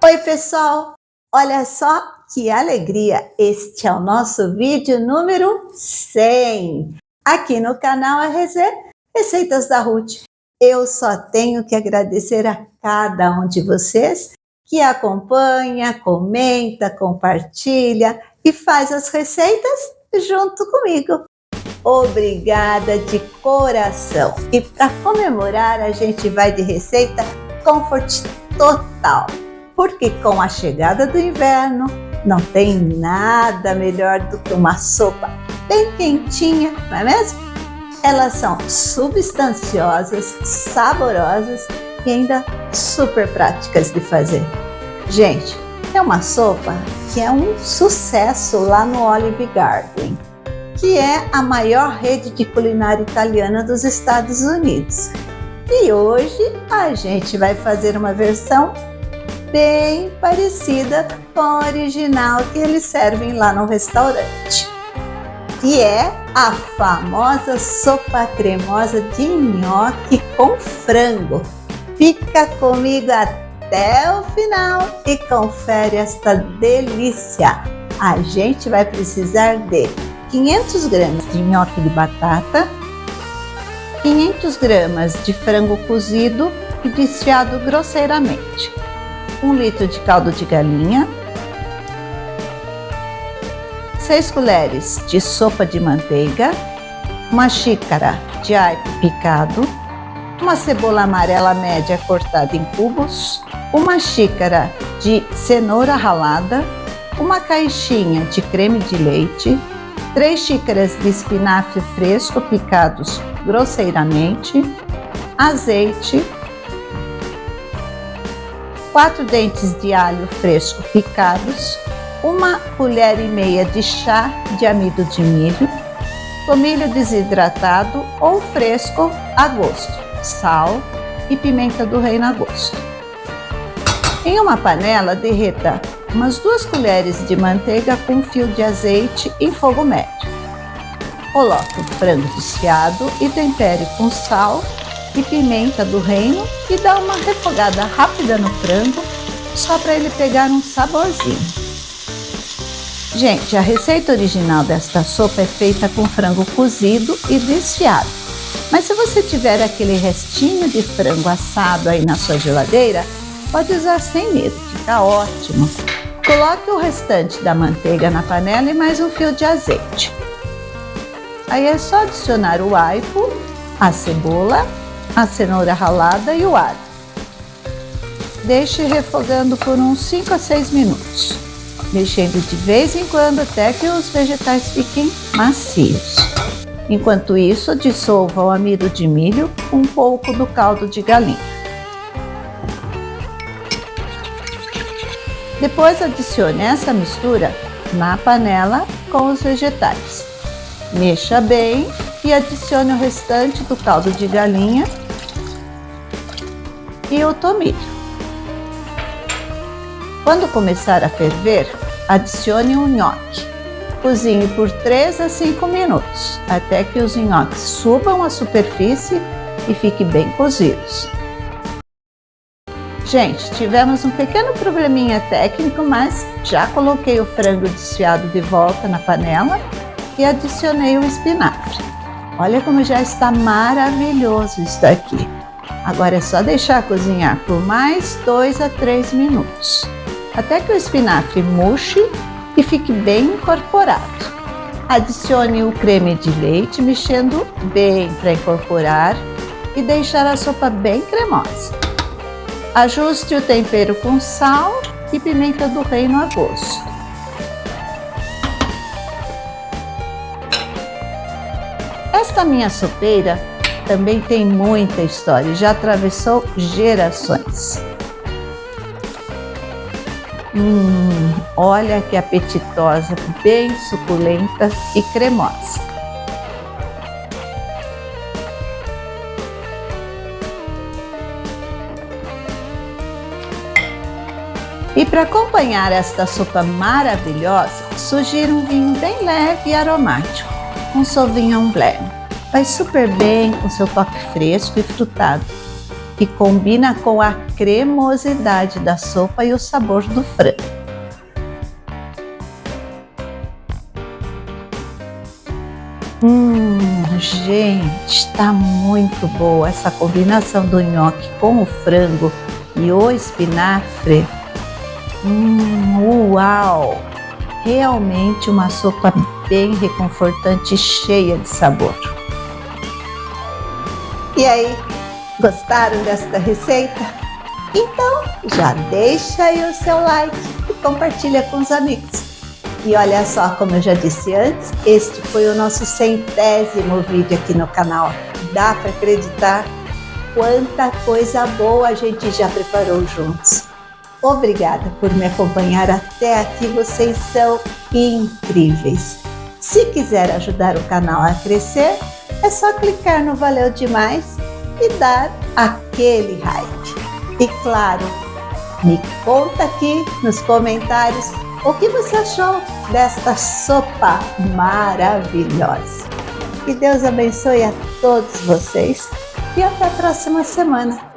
Oi, pessoal! Olha só que alegria! Este é o nosso vídeo número 100 aqui no canal RZ Receitas da Ruth. Eu só tenho que agradecer a cada um de vocês que acompanha, comenta, compartilha e faz as receitas junto comigo. Obrigada de coração! E para comemorar, a gente vai de receita Comfort total. Porque com a chegada do inverno, não tem nada melhor do que uma sopa bem quentinha, não é mesmo? Elas são substanciosas, saborosas e ainda super práticas de fazer. Gente, é uma sopa que é um sucesso lá no Olive Garden, que é a maior rede de culinária italiana dos Estados Unidos. E hoje a gente vai fazer uma versão bem parecida com a original que eles servem lá no restaurante, que é a famosa sopa cremosa de nhoque com frango. Fica comigo até o final e confere esta delícia. A gente vai precisar de 500 gramas de nhoque de batata, 500 gramas de frango cozido e desfiado grosseiramente, 1 litro de caldo de galinha, 6 colheres de sopa de manteiga, 1 xícara de alho picado, 1 cebola amarela média cortada em cubos, 1 xícara de cenoura ralada, 1 caixinha de creme de leite, 3 xícaras de espinafre fresco picados grosseiramente, azeite, 4 dentes de alho fresco picados, 1 colher e meia de chá de amido de milho, tomilho desidratado ou fresco a gosto, sal e pimenta do reino a gosto. Em uma panela, derreta umas 2 colheres de manteiga com um fio de azeite em fogo médio. Coloque o frango desfiado e tempere com sal e pimenta do reino e dá uma refogada rápida no frango, só para ele pegar um saborzinho. Gente, a receita original desta sopa é feita com frango cozido e desfiado. Mas se você tiver aquele restinho de frango assado aí na sua geladeira, pode usar sem medo, fica ótimo. Coloque o restante da manteiga na panela e mais um fio de azeite. Aí é só adicionar o aipo, a cebola, a cenoura ralada e o alho. Deixe refogando por uns 5 a 6 minutos, mexendo de vez em quando até que os vegetais fiquem macios. Enquanto isso, dissolva o amido de milho com um pouco do caldo de galinha. Depois adicione essa mistura na panela com os vegetais. Mexa bem e adicione o restante do caldo de galinha e o tomilho. Quando começar a ferver, adicione o nhoque. Cozinhe por 3 a 5 minutos, até que os nhoques subam à superfície e fiquem bem cozidos. Gente, tivemos um pequeno probleminha técnico, mas já coloquei o frango desfiado de volta na panela e adicionei o espinafre. Olha como já está maravilhoso isso daqui. Agora é só deixar cozinhar por mais 2 a 3 minutos, até que o espinafre murche e fique bem incorporado. Adicione o creme de leite, mexendo bem para incorporar e deixar a sopa bem cremosa. Ajuste o tempero com sal e pimenta do reino a gosto. Esta minha sopeira também tem muita história, já atravessou gerações. Olha que apetitosa, bem suculenta e cremosa. E para acompanhar esta sopa maravilhosa, sugiro um vinho bem leve e aromático, um Sauvignon Blanc. Vai super bem com seu toque fresco e frutado. e combina com a cremosidade da sopa e o sabor do frango. Gente, tá muito boa essa combinação do nhoque com o frango e o espinafre. Uau! Realmente uma sopa bem reconfortante e cheia de sabor. E aí, gostaram desta receita? Então, já deixa aí o seu like e compartilha com os amigos. E olha só, como eu já disse antes, este foi o nosso 100º vídeo aqui no canal. Dá para acreditar quanta coisa boa a gente já preparou juntos. Obrigada por me acompanhar até aqui, vocês são incríveis. Se quiser ajudar o canal a crescer, é só clicar no Valeu Demais e dar aquele like. E claro, me conta aqui nos comentários o que você achou desta sopa maravilhosa. Que Deus abençoe a todos vocês e até a próxima semana.